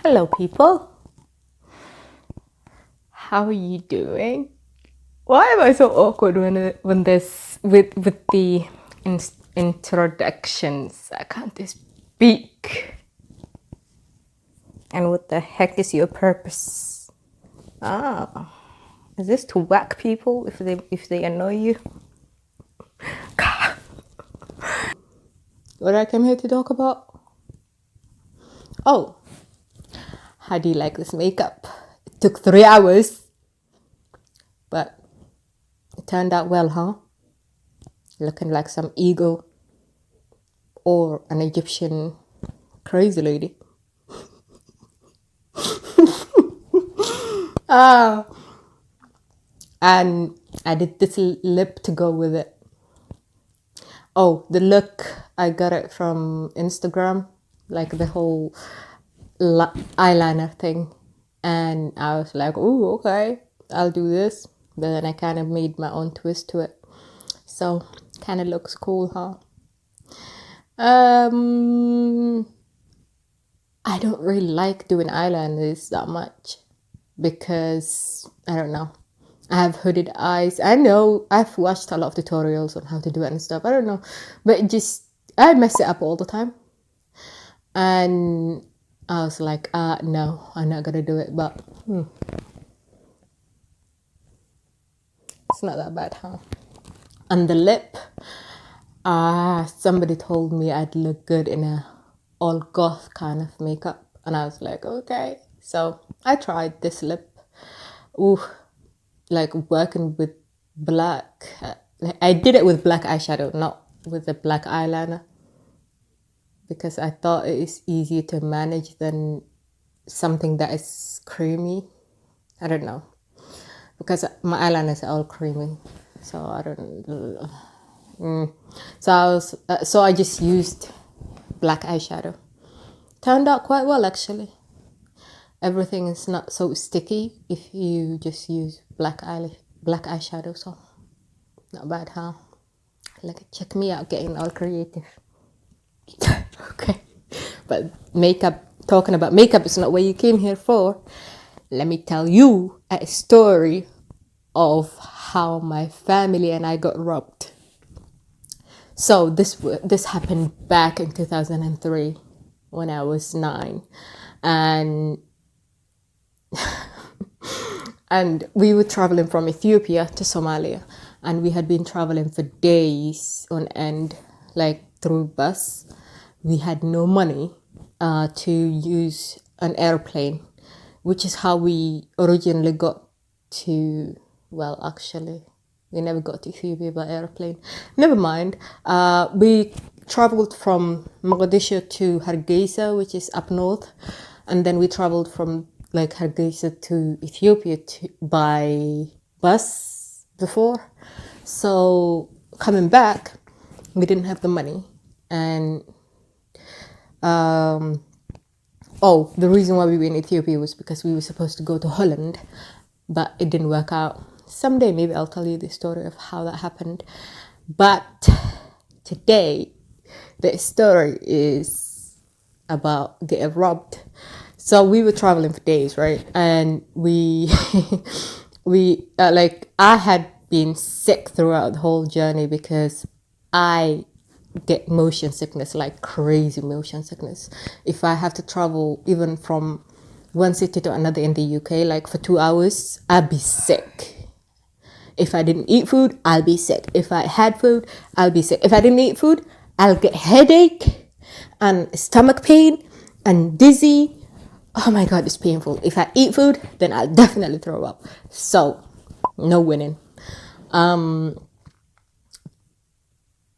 Hello, people. How are you doing? Why am I so awkward when there's with the introductions? I can't speak. And what the heck is your purpose? Ah, is this to whack people if they annoy you? What I came here to talk about? Oh, how do you like this makeup? It took 3 hours, but it turned out well, huh? Looking like some eagle or an Egyptian crazy lady. And I did this lip to go with it. Oh, the look, I got it from Instagram, like the whole eyeliner thing. And I was like, oh, okay, I'll do this. But then I kind of made my own twist to it. So, kind of looks cool, huh? I don't really like doing eyeliners that much because I don't know. I have hooded eyes. I know I've watched a lot of tutorials on how to do it and stuff. I don't know, but I mess it up all the time. And I was like, no, I'm not gonna do it. But it's not that bad, huh? And the lip, somebody told me I'd look good in a all goth kind of makeup, and I was like, okay. So I tried this lip. Ooh, like working with black. I did it with black eyeshadow, not with the black eyeliner, because I thought it is easier to manage than something that is creamy. I don't know, because my eyeliners are all creamy, so I don't. So I just used black eyeshadow. Turned out quite well, actually. Everything is not so sticky if you just use black eyeshadow, so not bad, huh? Like, check me out getting all creative. Okay, but talking about makeup is not what you came here for. Let me tell you a story of how my family and I got robbed. So this happened back in 2003 when I was 9, and and we were traveling from Ethiopia to Somalia, and we had been traveling for days on end, like through bus. We had no money to use an airplane, which is how we originally got to, well, actually, we never got to Ethiopia by airplane. Never mind. We traveled from Mogadishu to Hargeisa, which is up north, and then we traveled from like Hargeisa to Ethiopia by bus before. So coming back, we didn't have the money, and the reason why we were in Ethiopia was because we were supposed to go to Holland, but it didn't work out. Someday maybe I'll tell you the story of how that happened. But today, the story is about getting robbed. So we were traveling for days, right? And I had been sick throughout the whole journey because I get motion sickness, like crazy motion sickness. If I have to travel even from one city to another in the UK, like for 2 hours, I'll be sick. If I didn't eat food, I'll be sick. If I had food, I'll be sick. If I didn't eat food, I'll get headache and stomach pain and dizzy. Oh my God, it's painful. If I eat food, then I'll definitely throw up. So, no winning.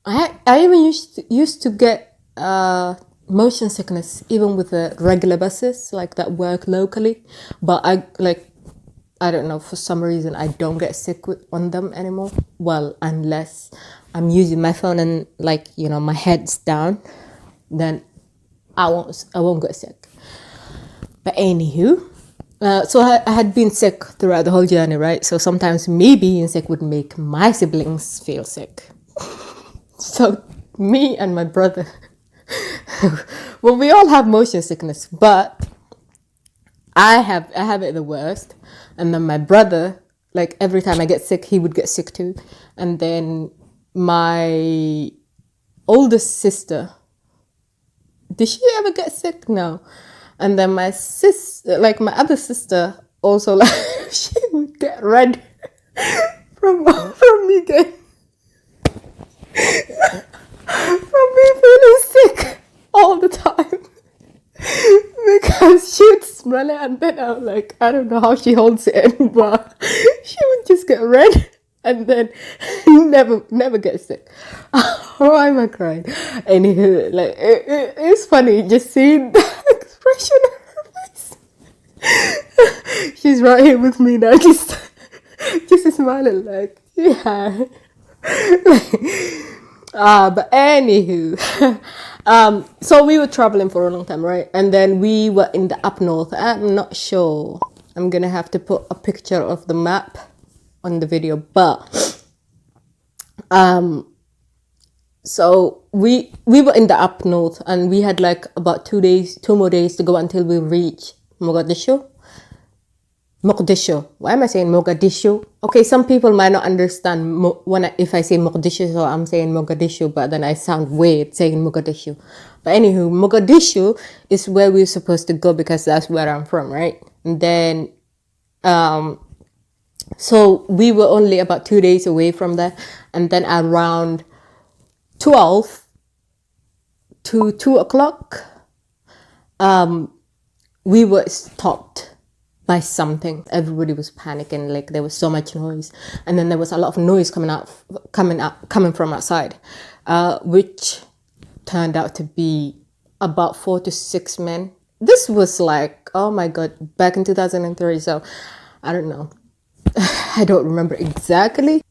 I even used to get motion sickness even with the regular buses like that work locally, but I don't know, for some reason I don't get sick on them anymore. Well, unless I'm using my phone and my head's down, then I won't get sick. But anywho, so I had been sick throughout the whole journey, right? So sometimes me being sick would make my siblings feel sick. So me and my brother, well, we all have motion sickness, but I have it the worst, and then my brother, like every time I get sick, he would get sick too, and then my oldest sister, did she ever get sick? No. And then my my other sister, also like she would get red from me getting from me feeling sick all the time. Because she would smell it, and then I'm like, I don't know how she holds it in, but she would just get red and then never get sick. Why am I crying? Anywho, like it's funny just seeing the expression on her face. She's right here with me now, just smiling like, yeah. But anywho, so we were traveling for a long time, right? And then we were in the up north. I'm not sure. I'm gonna have to put a picture of the map on the video, but so we were in the up north, and we had like about 2 more days to go until we reach Mogadishu. Why am I saying Mogadishu? Okay, some people might not understand if I say Mogadishu, so I'm saying Mogadishu, but then I sound weird saying Mogadishu. But anywho, Mogadishu is where we're supposed to go because that's where I'm from, right? And then, so we were only about 2 days away from there, and then around 12 to 2 o'clock, we were stopped by something. Everybody was panicking, like there was so much noise, and then there was a lot of noise coming from outside, which turned out to be about 4 to 6 men. This was like, oh my god, back in 2003, so I don't know. I don't remember exactly.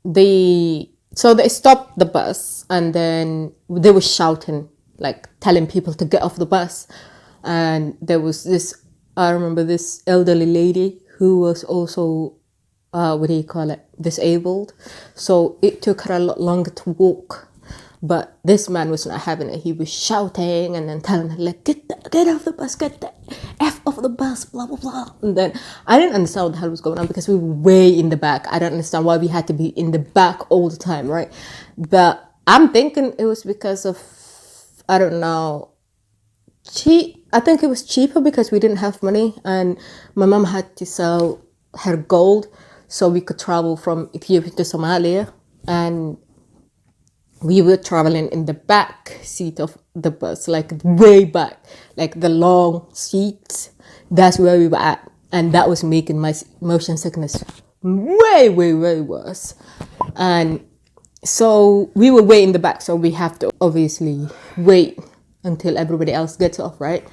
So they stopped the bus, and then they were shouting, like telling people to get off the bus. And there was I remember this elderly lady who was also, disabled. So it took her a lot longer to walk. But this man was not having it. He was shouting and then telling her, like, get off the bus, get the F off the bus, blah, blah, blah. And then I didn't understand what the hell was going on because we were way in the back. I don't understand why we had to be in the back all the time, right? But I'm thinking it was because of, I don't know, I think it was cheaper because we didn't have money, and my mom had to sell her gold so we could travel from Ethiopia to Somalia. And we were traveling in the back seat of the bus, like way back, like the long seats. That's where we were at, and that was making my motion sickness way worse. And so we were way in the back, so we have to obviously wait until everybody else gets off, right?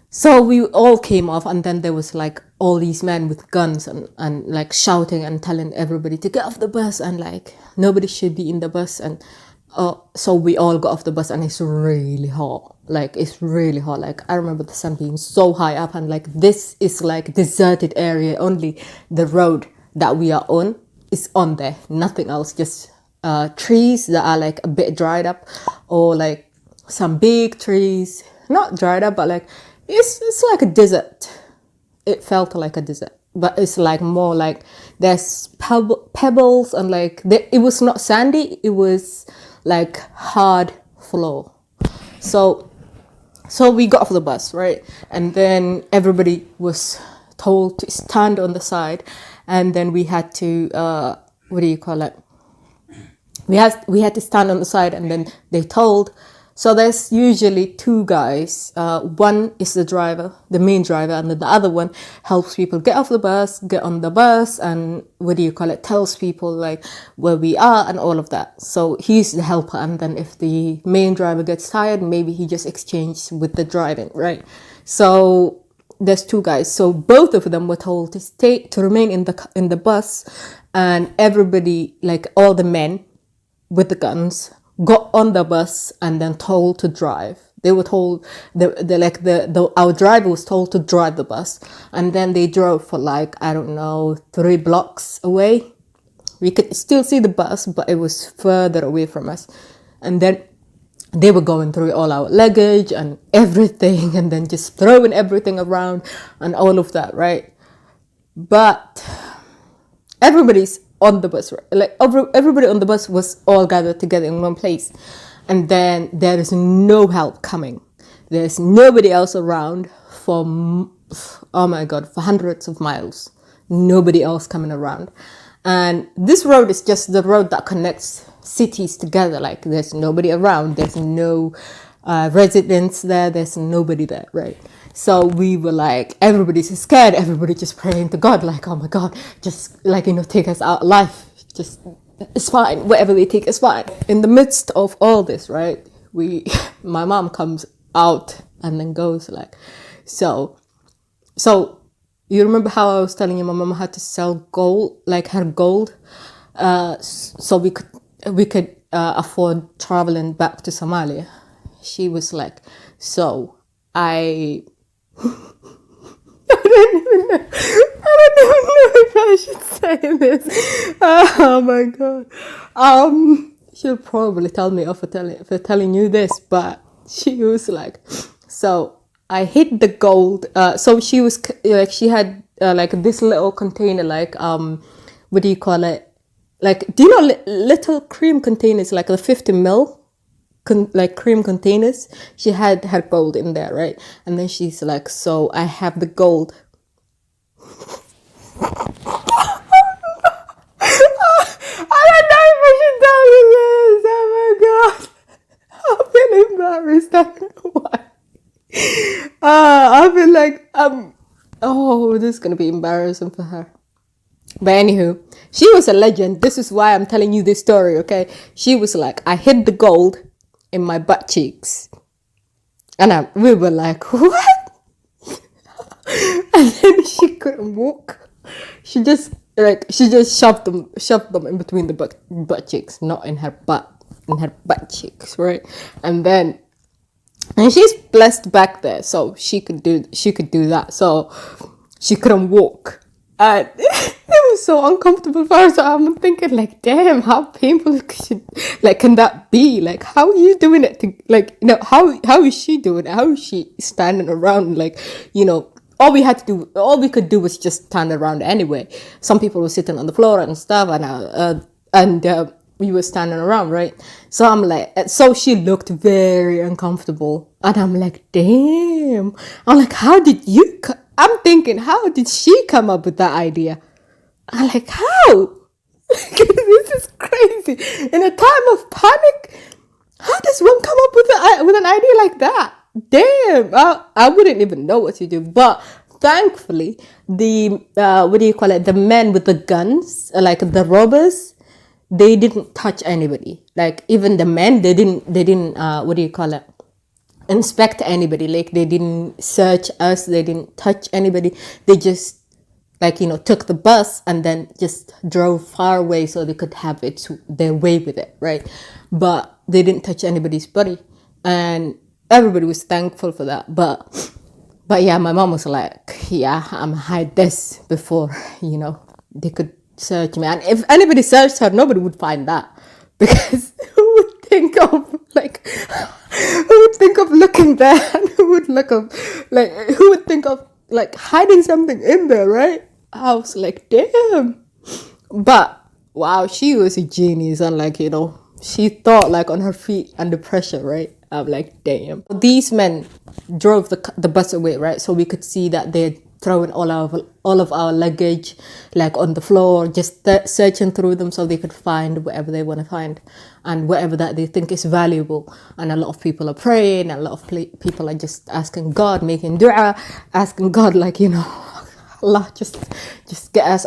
So we all came off, and then there was like all these men with guns and like shouting and telling everybody to get off the bus, and like nobody should be in the bus. And so we all got off the bus, and it's really hot. Like it's really hot. Like I remember the sun being so high up, and like this is like deserted area. Only the road that we are on is on there. Nothing else. Just trees that are like a bit dried up, or like some big trees, not dried up, but like it's like a desert. It felt like a desert, but it's like more like there's pebbles, and like it was not sandy, it was like hard floor. So we got off the bus, right? And then everybody was told to stand on the side, and then we had to we had to stand on the side, and then they told. So there's usually 2 guys. One is the driver, the main driver, and then the other one helps people get off the bus, get on the bus, and tells people like where we are and all of that. So he's the helper, and then if the main driver gets tired, maybe he just exchanges with the driving, right? So there's 2 guys. So both of them were told to remain in the bus, and everybody, like all the men with the guns, got on the bus and then told to drive. They were told our driver was told to drive the bus, and then they drove for like, I don't know, 3 blocks away. We could still see the bus, but it was further away from us. And then they were going through all our luggage and everything, and then just throwing everything around and all of that, right? But everybody's on the bus, right? Like everybody on the bus was all gathered together in one place, and then there is no help coming. There's nobody else around for, oh my god, for hundreds of miles. Nobody else coming around. And this road is just the road that connects cities together. Like there's nobody around. There's no residents there. There's nobody there, right? So we were like, everybody's scared. Everybody just praying to God, like, oh my God, just like, take us out alive. Just, it's fine. Whatever they take is fine. In the midst of all this, right? My mom comes out and then goes like, so you remember how I was telling you my mom had to sell gold, like her gold, so we could afford traveling back to Somalia. She was like, so I I don't know if I should say this. Oh my god. She'll probably tell me off for telling you this, but she was like, so I hid the gold. So she was like, she had like this little container, like what do you call it? Like, do you know little cream containers, like the 50 ml, like cream containers? She had her gold in there, right? And then she's like, so I have the gold. I don't know if I should tell you this. Oh my god. I feel embarrassed. I don't know why. I feel like oh, this is gonna be embarrassing for her. But anywho, she was a legend. This is why I'm telling you this story, okay? She was like, I hid the gold in my butt cheeks. And we were like, what? And then she couldn't walk. She just shoved them in between the butt cheeks, not in her butt cheeks, right? And she's blessed back there, so she could do that. So she couldn't walk. And it was so uncomfortable for her. So I'm thinking, like, damn, how painful can that be? Like, how are you doing it? How is she doing it? How is she standing around? Like, all we could do was just stand around anyway. Some people were sitting on the floor and stuff, and we were standing around, right? So I'm like, so she looked very uncomfortable, and I'm like, damn. I'm like, I'm thinking, how did she come up with that idea? I'm like, how? This is crazy. In a time of panic, how does one come up with an idea like that? Damn, I wouldn't even know what to do. But thankfully, the men with the guns, like the robbers, they didn't touch anybody. Like even the men, they didn't inspect anybody. Like they didn't search us, they didn't touch anybody. They just took the bus and then just drove far away so they could have their way with it, right? But they didn't touch anybody's body, and everybody was thankful for that. But yeah, my mom was like, yeah, I'm hide this before they could search me. And if anybody searched her, nobody would find that, because who would think of looking there, and who would think of hiding something in there, right? I was like, damn. But wow, she was a genius, and she thought on her feet under pressure, right? I'm like, damn. These men drove the bus away, right? So we could see that they're throwing all of our luggage on the floor, just searching through them so they could find whatever they want to find and whatever that they think is valuable. And a lot of people are praying, and a lot of people are just asking God, making dua, asking God, Allah, just get us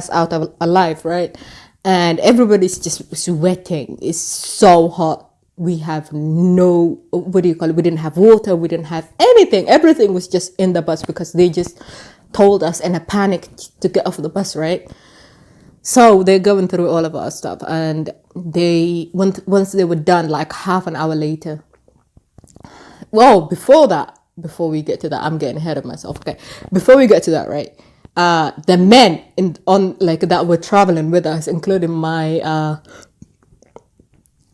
out of alive, right? And everybody's just sweating. It's so hot. We have we didn't have water, we didn't have anything. Everything was just in the bus because they just told us in a panic to get off the bus, right? So they're going through all of our stuff, and once they were done, half an hour later. Well, before we get to that, I'm getting ahead of myself. Okay, before we get to that, right? The men that were traveling with us, including my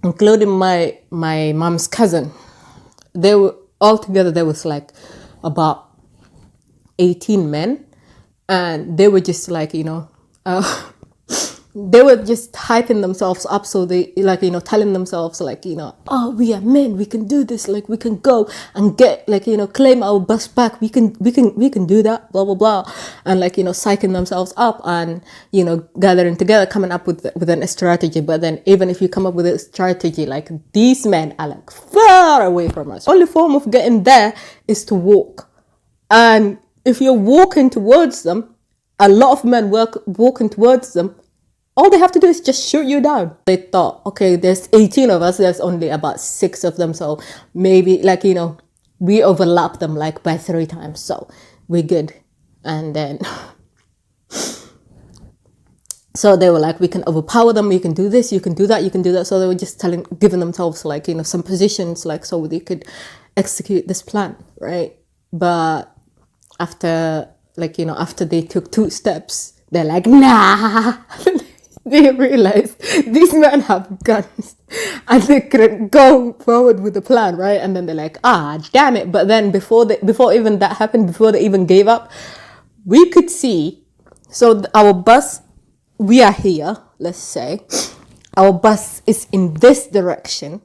including my mom's cousin. They were all together. There was like about 18 men, and they were just like, they were just hyping themselves up. So they like, telling themselves like, oh, we are men, we can do this, like we can go and get like, claim our bus back, we can do that, blah blah blah, and like, psyching themselves up and gathering together, coming up with a strategy. But then even if you come up with a strategy, like these men are like far away from us. Only form of getting there is to walk. And if you're walking towards them, a lot of men walking towards them, all they have to do is just shoot you down. They thought, okay, there's 18 of us, there's only about 6 of them, so maybe like, we overlap them like by 3 times, so we're good. And then so they were like, we can overpower them, you can do this, you can do that, you can do that. So they were just giving themselves like, some positions, like, so they could execute this plan, right? But after like, after they took 2 steps, they're like, nah. They realized these men have guns and they couldn't go forward with the plan, right? And then they're like, damn it. But then before even that happened, before they even gave up, we could see, so our bus, we are here, let's say, our bus is in this direction,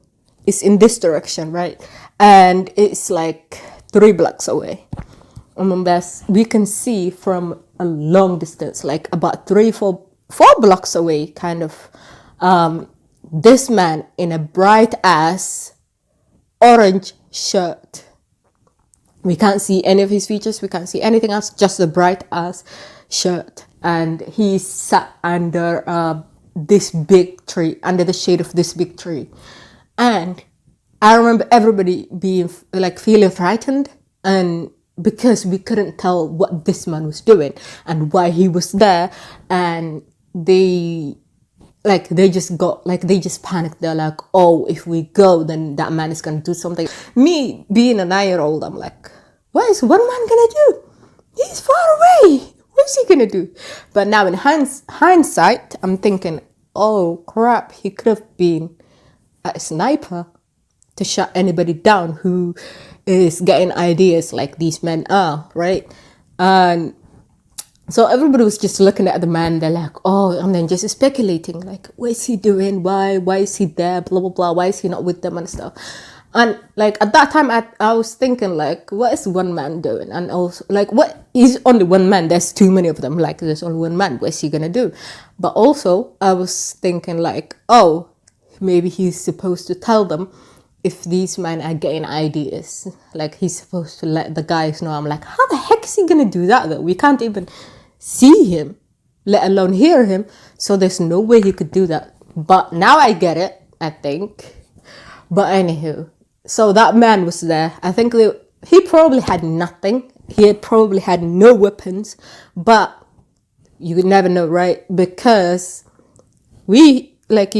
right? And it's like 3 blocks away. We can see from a long distance, like about 4 blocks away, kind of, this man in a bright ass orange shirt. We can't see any of his features, we can't see anything else, just a bright ass shirt. And he sat under this big tree, under the shade of this big tree. And I remember everybody being like feeling frightened, and because we couldn't tell what this man was doing and why he was there. And they just panicked. They're like, oh, if we go, then that man is gonna do something. Me being a 9-year-old, I'm like, what is one man gonna do? He's far away, what's he gonna do? But now in hindsight, I'm thinking, oh crap, he could have been a sniper to shut anybody down who is getting ideas like these men are, right? And so everybody was just looking at the man. They're like, oh, and then just speculating, like, what is he doing? Why is he there? Blah, blah, blah. Why is he not with them and stuff? And like at that time, I was thinking, like, what is one man doing? And also, like, what is only one man? There's too many of them. Like, there's only one man. What is he gonna do? But also, I was thinking, like, oh, maybe he's supposed to tell them if these men are getting ideas. Like, he's supposed to let the guys know. I'm like, how the heck is he gonna do that though? We can't even see him, let alone hear him. So there's no way he could do that. But now I get it, I think. But anywho, so that man was there. I think he probably had nothing. He had probably had no weapons. But you could never know, right? Because we, like,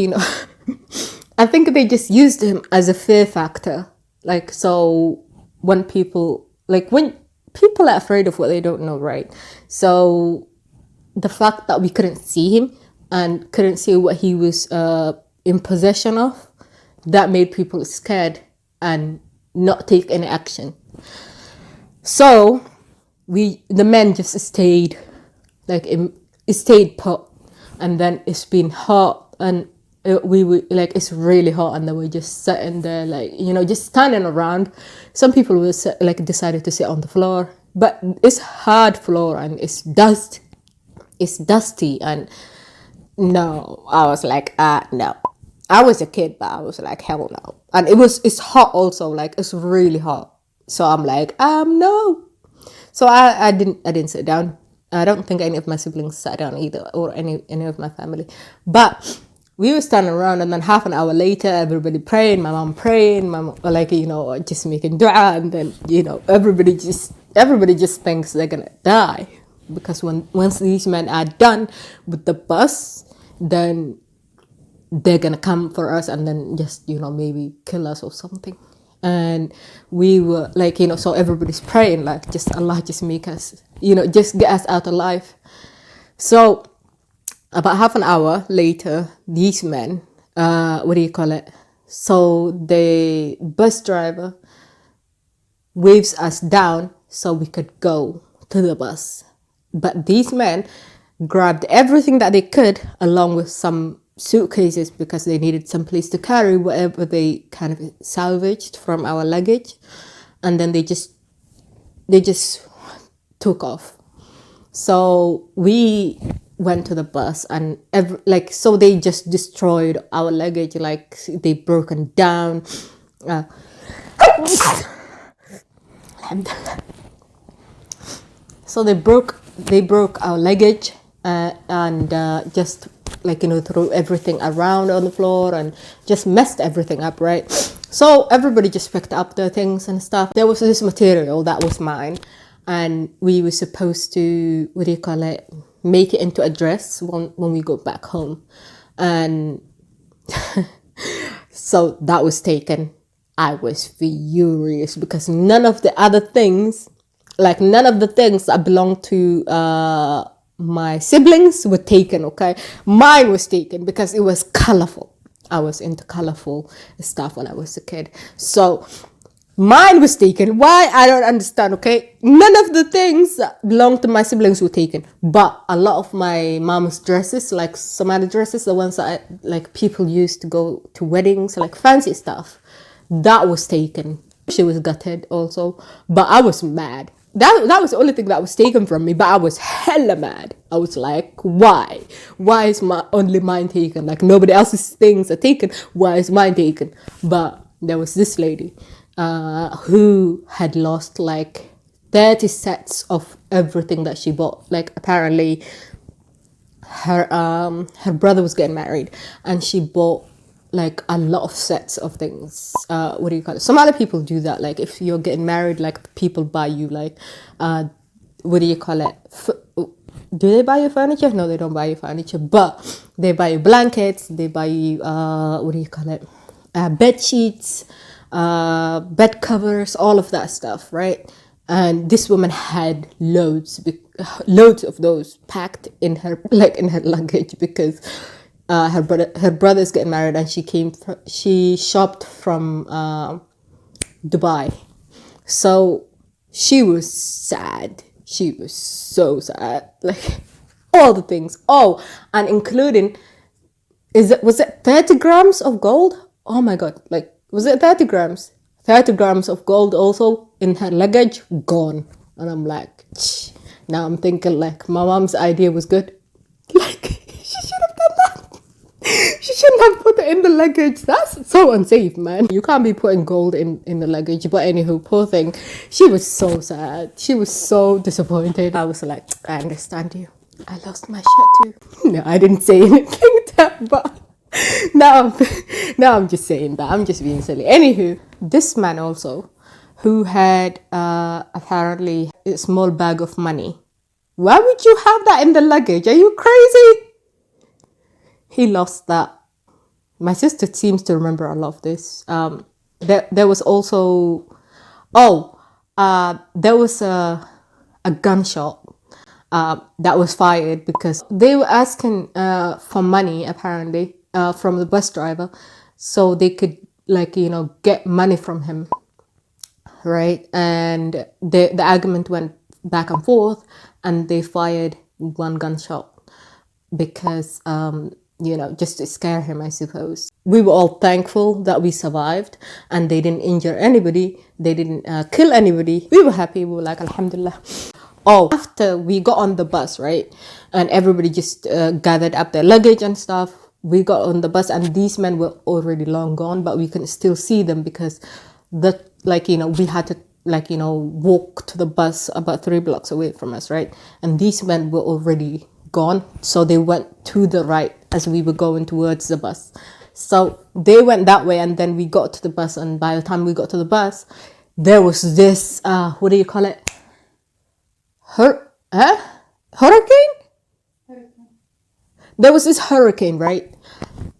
I think they just used him as a fear factor. Like, so when people are afraid of what they don't know, right? So the fact that we couldn't see him and couldn't see what he was in possession of, that made people scared and not take any action. So the men just stayed, like, it stayed put. And then it's been hot, and we were like, it's really hot, and then we're just sitting there, like, just standing around. Some people will decided to sit on the floor, but it's hard floor and it's dusty. And no, I was like, no. I was a kid, but I was like, hell no. And it's hot also, like, it's really hot. So I'm like, no. So I didn't sit down. I don't think any of my siblings sat down either, or any of my family. But we were standing around, and then half an hour later, everybody praying, my mom praying, my mom, just making dua, and then, everybody just thinks they're gonna die. Because once these men are done with the bus, then they're gonna come for us and then just, maybe kill us or something. And we were like, so everybody's praying, like, just Allah, just make us, just get us out alive. So about half an hour later, these men, So the bus driver waves us down so we could go to the bus. But these men grabbed everything that they could, along with some suitcases, because they needed some place to carry whatever they kind of salvaged from our luggage, and then they just took off. So we went to the bus, and so they just destroyed our luggage. Like, they broken down. So they broke our luggage, and just threw everything around on the floor and just messed everything up, right? So everybody just picked up their things and stuff. There was this material that was mine, and we were supposed to, make it into a dress when we go back home. And so that was taken. I was furious because none of the things that belonged to my siblings were taken, okay? Mine was taken because it was colorful. I was into colorful stuff when I was a kid. So mine was taken. Why? I don't understand, okay? None of the things that belonged to my siblings were taken. But a lot of my mom's dresses, like Somali dresses, the ones that people used to go to weddings, like fancy stuff, that was taken. She was gutted also. But I was mad. That was the only thing that was taken from me, but I was hella mad. I was like, why? Why is only mine taken? Like, nobody else's things are taken. Why is mine taken? But there was this lady who had lost 30 sets of everything that she bought. Like, apparently her brother was getting married, and she bought a lot of sets of things. What do you call it? Some other people do that. Like, if you're getting married, people buy you what do you call it? Do they buy you furniture? No, they don't buy you furniture, but they buy you blankets. They buy you what do you call it? Bed sheets, bed covers, all of that stuff, right? And this woman had loads of those packed in her luggage because her brother's getting married, and she shopped from Dubai. So she was sad. She was so sad. All the things. Oh, and including, was it 30 grams of gold? Oh my God. Was it 30 grams? 30 grams of gold also in her luggage, gone. And I'm like, now I'm thinking my mom's idea was good. She should have done that. She shouldn't have put it in the luggage. That's so unsafe, man. You can't be putting gold in the luggage. But anywho, poor thing. She was so sad. She was so disappointed. I was like, I understand you. I lost my shirt too. No, I didn't say anything to that, but now I'm just saying that. I'm just being silly. Anywho, this man also, who had apparently a small bag of money. Why would you have that in the luggage? Are you crazy? He lost that. My sister seems to remember a lot of this. There was also, there was a gunshot that was fired because they were asking for money, apparently, from the bus driver, so they could get money from him, right? And the argument went back and forth, and they fired one gunshot because just to scare him, I suppose. We were all thankful that we survived, and they didn't injure anybody. They didn't kill anybody. We were happy. We were like, Alhamdulillah. Oh, after we got on the bus, right, and everybody just gathered up their luggage and stuff, we got on the bus, and these men were already long gone, but we could still see them because we had to walk to the bus about 3 blocks away from us, right? And these men were already gone, so they went to the right as we were going towards the bus. So they went that way, and then we got to the bus, and by the time we got to the bus, there was this what do you call it? Hurricane? There was this hurricane, right?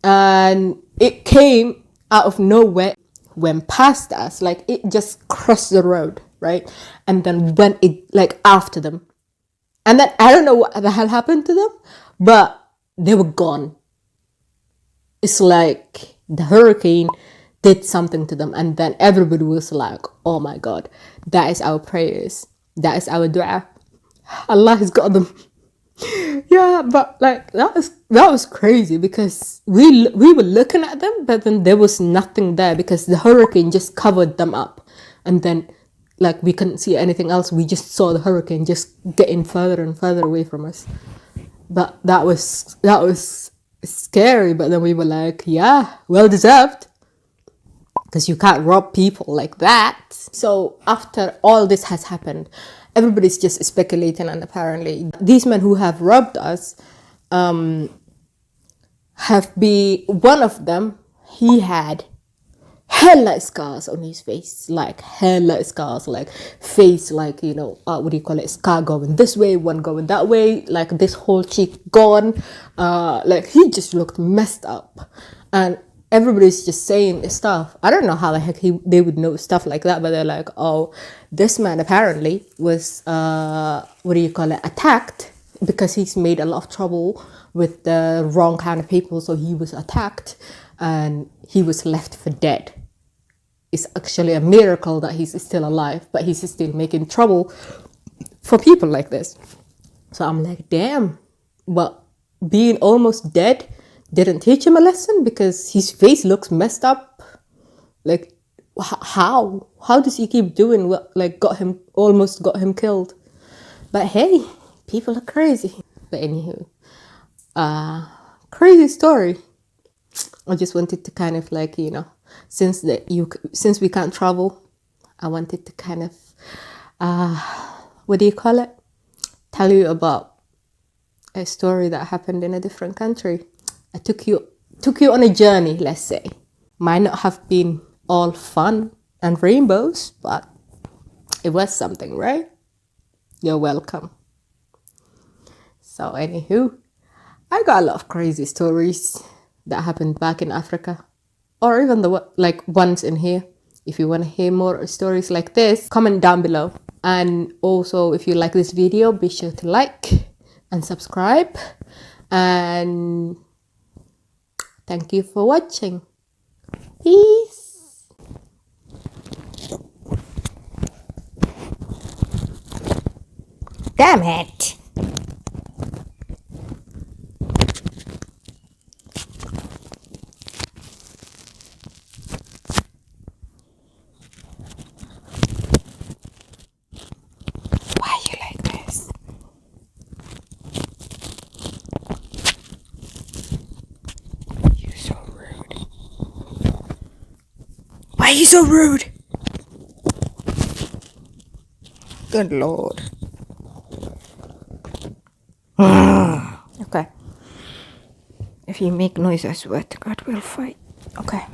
And it came out of nowhere, went past us, it just crossed the road, right? And then went after them. And then I don't know what the hell happened to them, but they were gone. It's like the hurricane did something to them, and then everybody was like, oh my god, that is our prayers, that is our dua, Allah has got them. Yeah, but like that was crazy, because we were looking at them, but then there was nothing there because the hurricane just covered them up, and then like we couldn't see anything else. We just saw the hurricane just getting further and further away from us. But that was scary. But then we were like, yeah, well deserved, because you can't rob people like that. So after all this has happened, everybody's just speculating, and apparently these men who have robbed us have been, one of them, he had hella scars on his face, like hella scars, like face, like, you know, what do you call it, scar going this way, one going that way, like this whole cheek gone, like he just looked messed up. And everybody's just saying stuff. I don't know how the heck they would know stuff like that, but they're like, oh, this man apparently was what do you call it, attacked, because he's made a lot of trouble with the wrong kind of people, so he was attacked and he was left for dead. It's actually a miracle that he's still alive, but he's still making trouble for people like this. So I'm like, damn, but being almost dead didn't teach him a lesson, because his face looks messed up. Like, how does he keep doing what, like, almost got him killed? But hey, people are crazy. But anywho, crazy story. I just wanted to kind of, like, you know, since we can't travel, I wanted to kind of what do you call it, tell you about a story that happened in a different country. I took you on a journey, let's say. Might not have been all fun and rainbows, but it was something, right? You're welcome. So anywho, I got a lot of crazy stories that happened back in Africa, or even the like ones in here. If you want to hear more stories like this, comment down below. And also, if you like this video, be sure to like and subscribe. And thank you for watching. Peace. Damn it. Why are you like this? You're so rude. Why are you so rude? Good Lord. Okay. If you make noise, I swear to God, we'll fight. Okay.